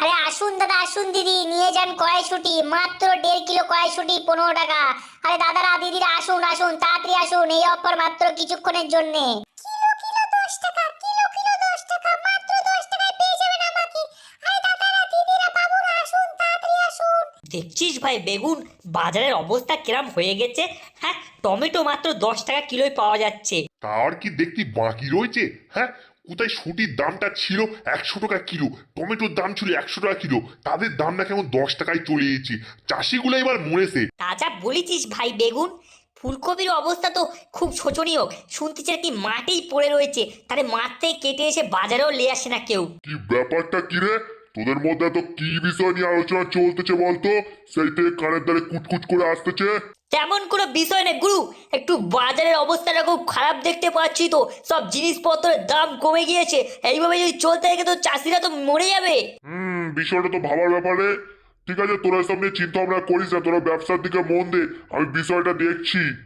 আরে আসুন দাদা, আসুন দিদি, নিয়ে যান কড়াইশুঁটি, মাত্র 1.5 কিলো কড়াইশুঁটি 15 টাকা। আরে দাদারা দিদিরা আসুন আসুন, তাড়াতাড়ি আসুন, এই অফার মাত্র কিছুক্ষণের জন্য। কিলো কিলো 10 টাকা, কিলো কিলো 10 টাকা, মাত্র 10 টাকায় পেয়ে যাবেন আমাকে। আরে দাদারা দিদিরা বাবুরা আসুন, তাড়াতাড়ি আসুন। দেখছিস ভাই বেগুন বাজারের অবস্থা কিরম হয়ে গেছে। হ্যাঁ, টমেটো মাত্র 10 টাকা কিলোই পাওয়া যাচ্ছে। তার কি দেখতে বাকি রয়েছে? হ্যাঁ, কোথায় শুটির দামটা ছিল 100 টাকা কিলো, টমেটোর দাম ছিল 100 টাকা কিলো, তাদের দামটা কেমন 10 টাকায় চলে এসেছে। চাষিগুলো এবার মরেছে। তা যা বলেছিস ভাই বেগুন, ফুলকপির অবস্থা তো খুব শোচনীয়। শুনতেছি আর কি মাঠেই পড়ে রয়েছে, তাহলে মাঠ থেকে কেটে এসে বাজারেও নিয়ে আসে না কেউ। কি ব্যাপারটা কি রে? তোদের মধ্যে এত কি বিষয় নিয়ে আলোচনা চলতেছে বলতো? সেই থেকে কানের দ্বারে কুচকুচ করে আসতেছে। তেমন কোনো বিষয় নেই গুরু, একটু বাজারের অবস্থাটা খুব খারাপ দেখতে পাচ্ছি তো, সব জিনিসপত্রের দাম কমে গিয়েছে। এইভাবে যদি চলতে থাকে তো চাষিরা তো মরে যাবে। বিষয়টা তো ভাবার ব্যাপারে। ঠিক আছে, তোরা সব নিয়ে চিন্তা ভাবনা করিস না, তোরা ব্যবসার দিকে মন দে, আমি বিষয়টা দেখছি।